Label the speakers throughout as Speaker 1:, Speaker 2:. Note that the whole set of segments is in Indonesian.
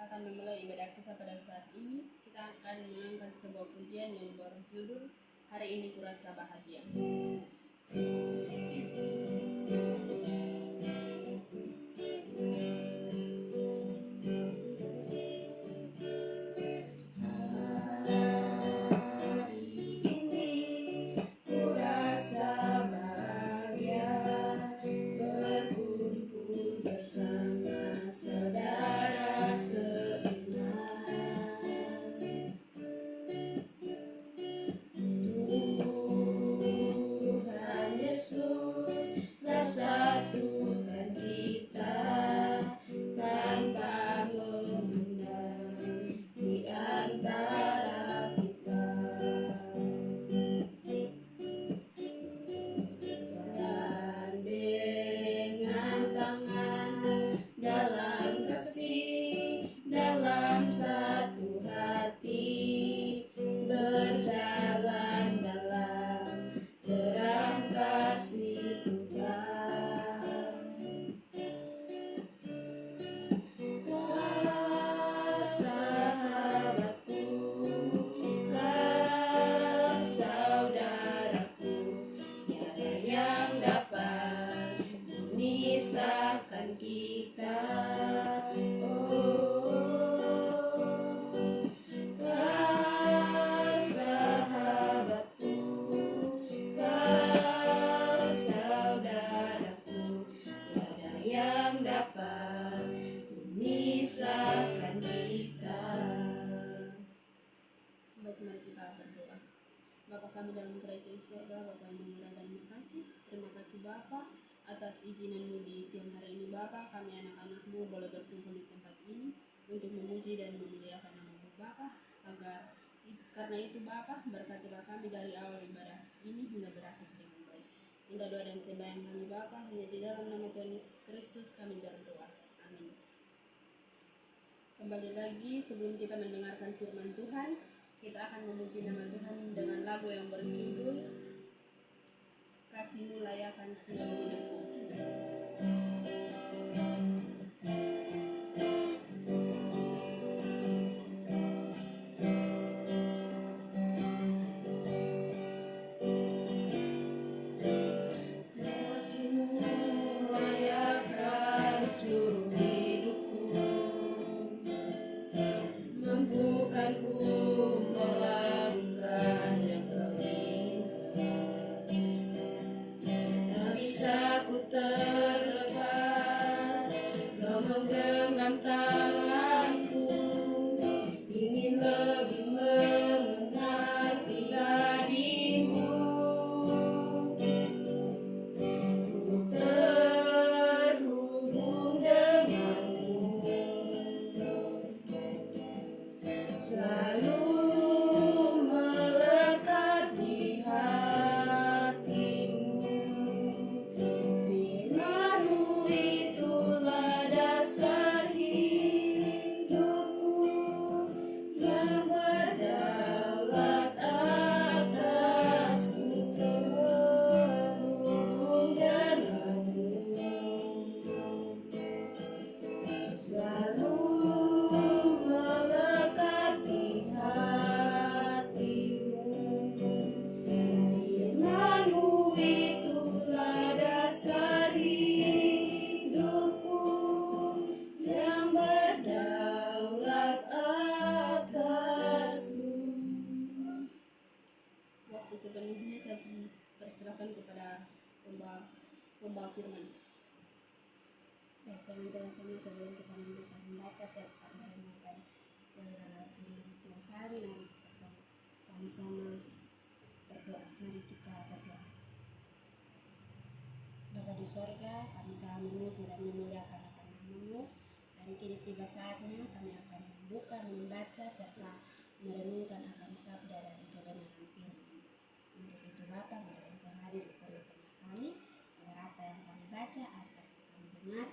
Speaker 1: Kita akan memulai ibadah kita pada saat ini. Kita akan mengangkat sebuah pujian yang berjudul Hari Ini Kurasa Bahagia. Kami dalam kerajaan surga, Bapa yang murah dan makasih. Terima kasih Bapa atas izinanmu di siang hari ini Bapa. Kami anak-anakmu boleh berkumpul di tempat ini untuk memuji dan memuliakan nama-Mu Bapa. Karena itu Bapa, berkatilah kami dari awal ibadah ini hingga berakhir dengan baik. Hingga doa dan sembahyang kami Bapa, hanya di dalam nama Tuhan Yesus Kristus kami berdoa. Amin. Kembali lagi sebelum kita mendengarkan firman Tuhan, kita akan memuji nama Tuhan dengan lagu yang berjudul Kasih-Mu Layakan Seluruh Hidupku. Persilahkan kepada pembawa firman.
Speaker 2: Teman-teman semua, sebelum kita membaca serta merenungkan kebenaran firman Tuhan, mari kita sama-sama berdoa. Mari kita berdoa. Bapa di sorga, kami telah memuji dan memuliakan akan nama-Mu, dan kini tiba saatnya kami akan membaca serta merenungkan akan sabda dan kebenaran firman. Untuk itu Bapa, hadir di tengah-tengah kami, agar apa yang kami baca atau kami dengar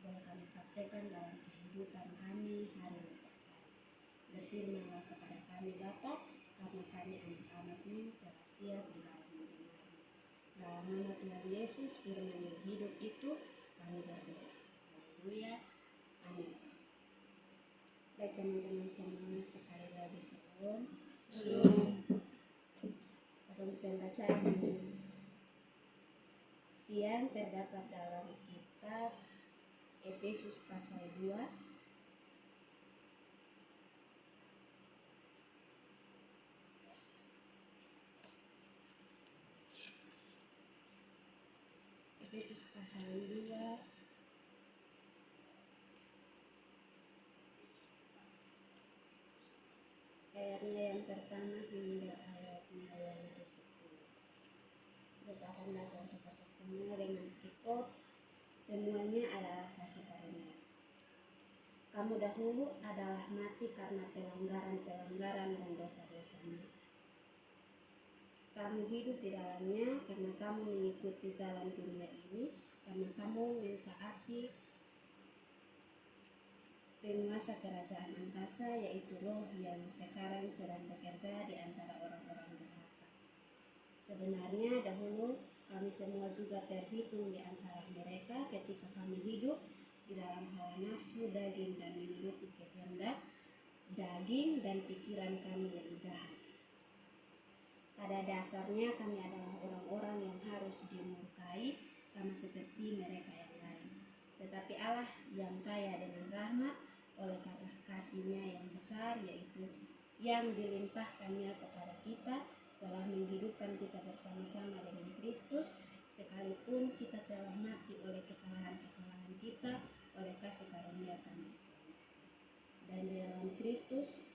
Speaker 2: boleh kami praktekkan dalam kehidupan kami hari lepas hari. Berfirmanlah kepada kami Bapa, karena kami anak-anak-Mu telah siap di dalam mendengarnya. Dalam nama Tuhan Yesus, firman yang hidup itu kami berdoa. Haleluya. Amin. teman-teman semua sekali lagi shalom. Untuk pembacaan siang terdapat dalam kitab Efesus pasal 2 Efesus pasal 2 ayatnya yang pertama hingga ayatnya yang ke-10. Kita akan baca untuk semua dengan hikop. Semuanya adalah kasih karunia. Kamu dahulu adalah mati karena pelanggaran-pelanggaran dan dosa-dosamu. Kamu hidup di dalamnya karena kamu mengikuti jalan dunia ini, karena kamu mentaati penguasa kerajaan angkasa, yaitu roh yang sekarang sedang bekerja di antara orang-orang durhaka. Sebenarnya dahulu kami semua juga terhitung di antara mereka ketika kami hidup di dalam hawa nafsu daging dan menuruti kehendak daging dan pikiran kami yang jahat. Pada dasarnya kami adalah orang-orang yang harus dimurkai sama seperti mereka yang lain. Tetapi Allah yang kaya dengan rahmat oleh karena kasih-Nya yang besar, yaitu yang dilimpahkannya kepada kita, telah menghidupkan kita bersama-sama dengan Kristus, sekalipun kita telah mati oleh kesalahan-kesalahan kita, oleh kasih karunia kami diselamatkan. Dan di dalam Kristus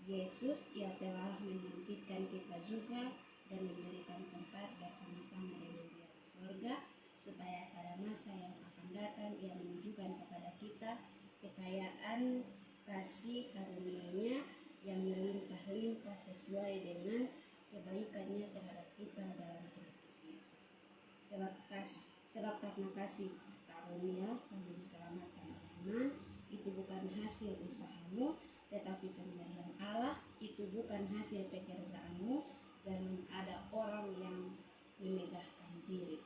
Speaker 2: Yesus Ia telah membangkitkan kita juga dan memberikan tempat bersama-sama dengan Dia di surga, supaya pada masa yang akan datang Ia menunjukkan kepada kita kekayaan kasih karunia-Nya yang melimpah-limpah sesuai dengan kebaikan-Nya terhadap kita dalam Kristus Yesus. Sebab karena kasih karunia kamu diselamatkan oleh iman. Itu bukan hasil usahamu, tetapi pemberian Allah. Itu bukan hasil pekerjaanmu. Jangan ada orang yang memegahkan diri.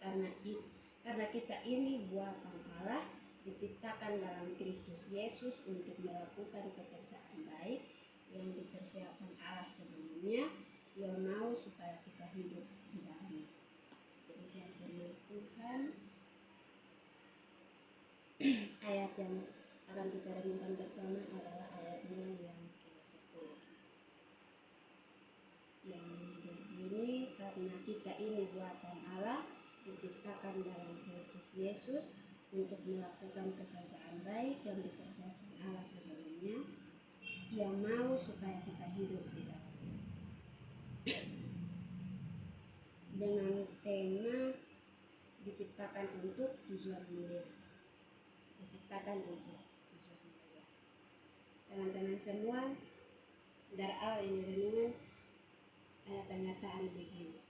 Speaker 2: Karena kita ini buatan Allah, diciptakan dalam Kristus Yesus untuk melakukan pekerjaan baik yang dipersiapkan Allah sebelumnya. Ia mau supaya kita hidup di dalamnya. Demikian firman Tuhan. Ayat yang akan kita renungkan bersama adalah ayatnya yang ke-10, yang berbunyi, karena kita ini buatan Allah, diciptakan dalam Kristus Yesus untuk melakukan pekerjaan baik yang dipersiapkan Allah sebelumnya. Ia mau supaya kita hidup di dalamnya. Dengan tema diciptakan untuk tujuan mulia. Diciptakan untuk tujuan mulia. Teman-teman semua, dari awal ini renungan ada pernyataan begini.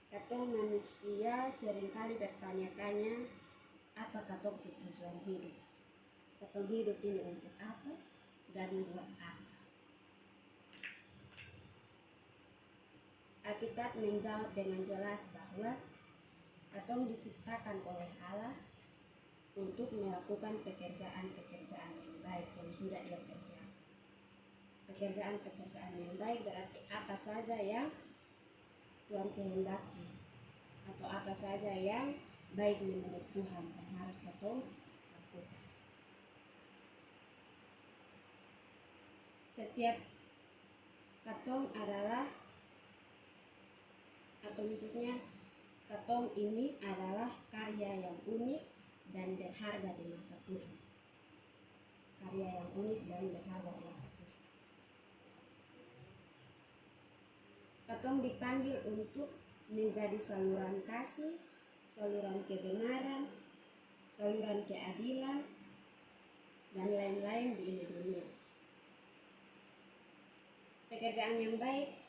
Speaker 2: Katong manusia seringkali bertanya-tanya, apa katong tujuan hidup? Katong hidup ini untuk apa dan buat apa? Alkitab menjawab dengan jelas bahwa katong diciptakan oleh Allah untuk melakukan pekerjaan-pekerjaan yang baik yang sudah Dia persiapkan. Pekerjaan-pekerjaan yang baik berarti apa saja yang Tuhan kehendaki, atau apa saja yang baik menurut Tuhan yang harus katong lakukan. Setiap katong adalah, atau maksudnya katong ini adalah karya yang unik dan berharga di mata Tuhan. Karya yang unik dan berharga di mata Tuhan. Katong dipanggil untuk menjadi saluran kasih, saluran kebenaran, saluran keadilan, dan lain-lain di ini dunia. Pekerjaan yang baik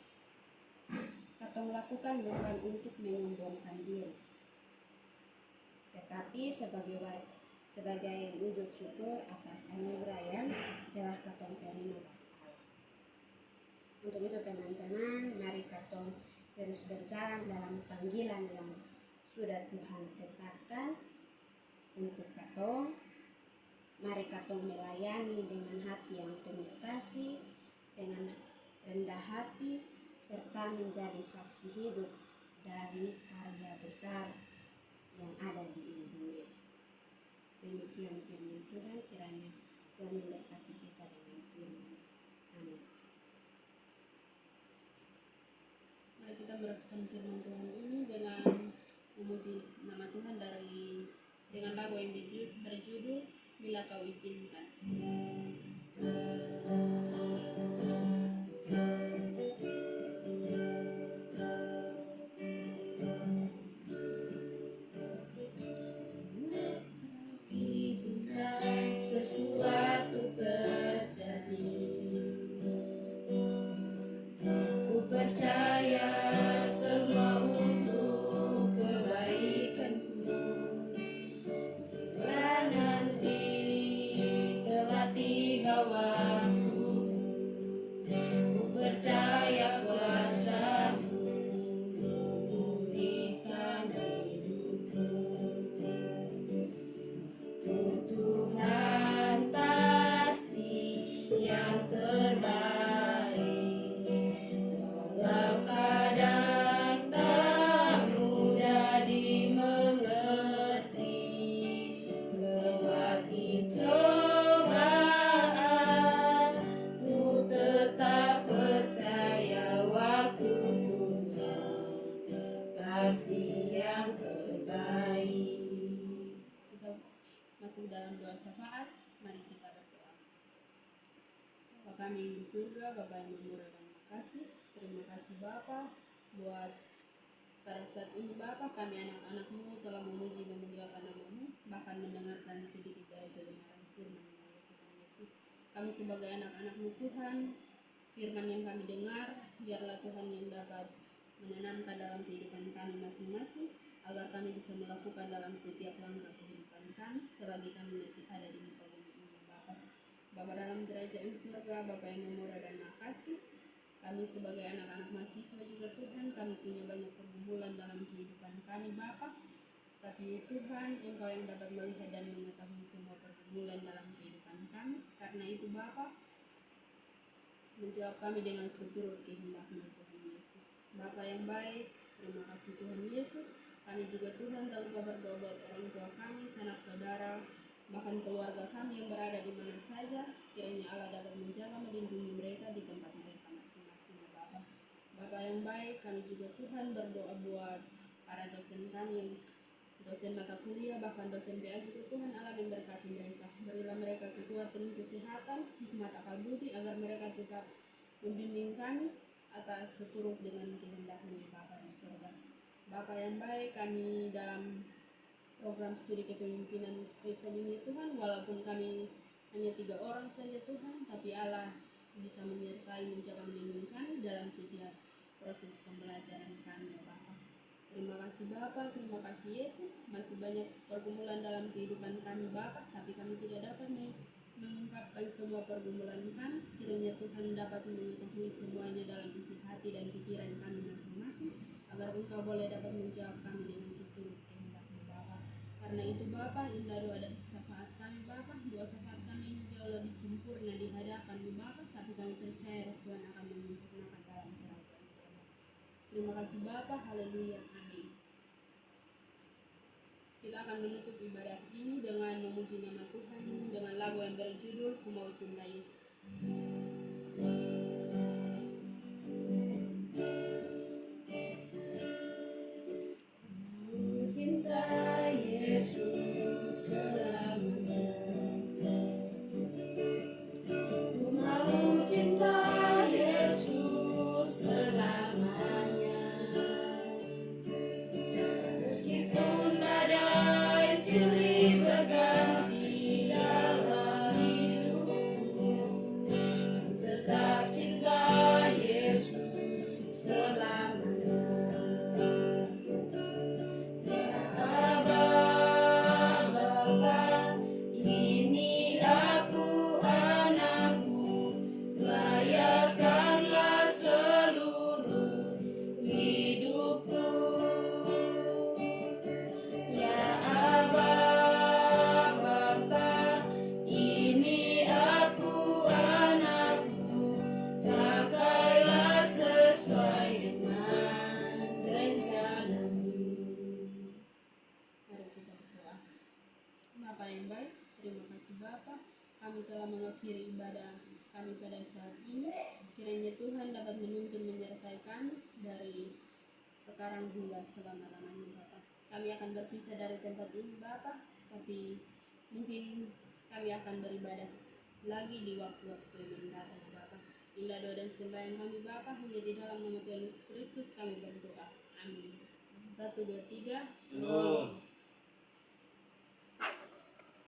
Speaker 2: katong lakukan bukan untuk menyombongkan diri, tetapi sebagai wujud syukur atas anugerah yang telah katong terima dari Allah. Untuk itu teman-teman, mari katong terus berjalan dalam panggilan yang sudah Tuhan tetapkan untuk katong, Mari katong melayani dengan hati yang penuh kasih, dengan rendah hati, serta menjadi saksi hidup dari karya besar yang ada di ini dunia. Demikian firman Tuhan, kiranya Tuhan memberkati kita dengan firman. Amin.
Speaker 1: Mari kita meneruskan firman Tuhan ini dengan memuji nama Tuhan dengan lagu yang berjudul Bila Kau Izinkan.
Speaker 2: Izinkan sesuatu terjadi, ku percaya semua untuk kebaikanku. Bila nanti telah tiba waktu, ku percaya kuasa-Mu memulihkan hidupku. Tuhan pasti yang terbaik, walau kadang tak mudah dimengerti. Lewati cobaan, ku tetap percaya waktu Tuhan pasti yang terbaik.
Speaker 1: Kita masih dalam doa syafaat, mari kita berdoa. Bapa kami yang di surga, Bapa yang murah dan makasih, terima kasih Bapa buat pada saat ini Bapa, kami anak-anak-Mu telah memuji memuliakan nama-Mu, bahkan mendengarkan sedikit dari kebenaran firman-Mu ya Tuhan Yesus. Kami sebagai anak-anak-Mu Tuhan, firman yang kami dengar, biarlah Tuhan yang dapat menanamkan dalam kehidupan kami masing-masing, agar kami bisa melakukan dalam setiap langkah kehidupan kami selagi kami masih ada di muka bumi ini Bapa. Bapa dalam kerajaan surga, Bapa yang murah dan makasih, kami sebagai anak-anak mahasiswa juga Tuhan, kami punya banyak pergumulan dalam kehidupan kami Bapa. Tapi Tuhan, Engkau yang dapat melihat dan mengetahui semua pergumulan dalam kehidupan kami. Karena itu Bapa, menjawab kami dengan seturut kehendak-Mu Tuhan Yesus. Bapa yang baik, terima kasih Tuhan Yesus. Kami juga Tuhan telah berdoa buat orang tua kami, sanak saudara, bahkan keluarga kami yang berada di mana saja. Kiranya Allah dapat menjaga melindungi mereka di tempat mereka masing-masing Bapa. Bapa yang baik, kami juga Tuhan berdoa buat para dosen kami yang dosen mata kuliah, bahkan dosen BA juga Tuhan Allah memberkati mereka. Berilah mereka kekuatan kesehatan, hikmat akal budi, agar mereka tetap membimbing kami atas seturut dengan kehendak-Mu Bapa di surga. Bapa yang baik, kami dalam program studi kepemimpinan Kristen ini Tuhan, walaupun kami hanya 3 orang saja Tuhan, tapi Allah bisa menyertai, menjaga, melindungi kami dalam setiap proses pembelajaran kami Bapa. Terima kasih Bapa, terima kasih Yesus. Masih banyak pergumulan dalam kehidupan kami Bapa, tapi kami tidak dapat mengungkapkan semua pergumulan kami. Kiranya Tuhan dapat mengetahui semuanya dalam isi hati dan pikiran kami masing-masing, agar Engkau boleh dapat menjawab kami dengan seturut kehendak-Mu Bapa. Karena itu Bapa, indah doa dan syafaat kami Bapa. Doa syafaat kami ini jauh lebih sempurna di hadapan-Mu Bapa, tapi kami percaya Tuhan akan menyempurnakan dalam kerajaan surga. Terima kasih Bapa, haleluya, amin. Kita akan menutup ibadah ini dengan memuji nama Tuhan dengan lagu yang berjudul Ku Mau Cinta Yesus.
Speaker 2: Cinta Yesus selamanya, ku mau cinta Yesus selamanya. Meskipun badai silih berganti dalam hidupku, ku
Speaker 1: kami telah mengakhiri ibadah kami pada saat ini. Kiranya Tuhan dapat menuntun menyertai kami dari sekarang hingga selama-lamanya Bapa. Kami akan berpisah dari tempat ini Bapa, tapi mungkin kami akan beribadah lagi di waktu-waktu yang mendatang Bapa. Inilah doa dan sembahyang kami Bapa, hanya di dalam nama Tuhan Yesus Kristus kami berdoa. Amin. 1, 2, 3.
Speaker 3: Sun.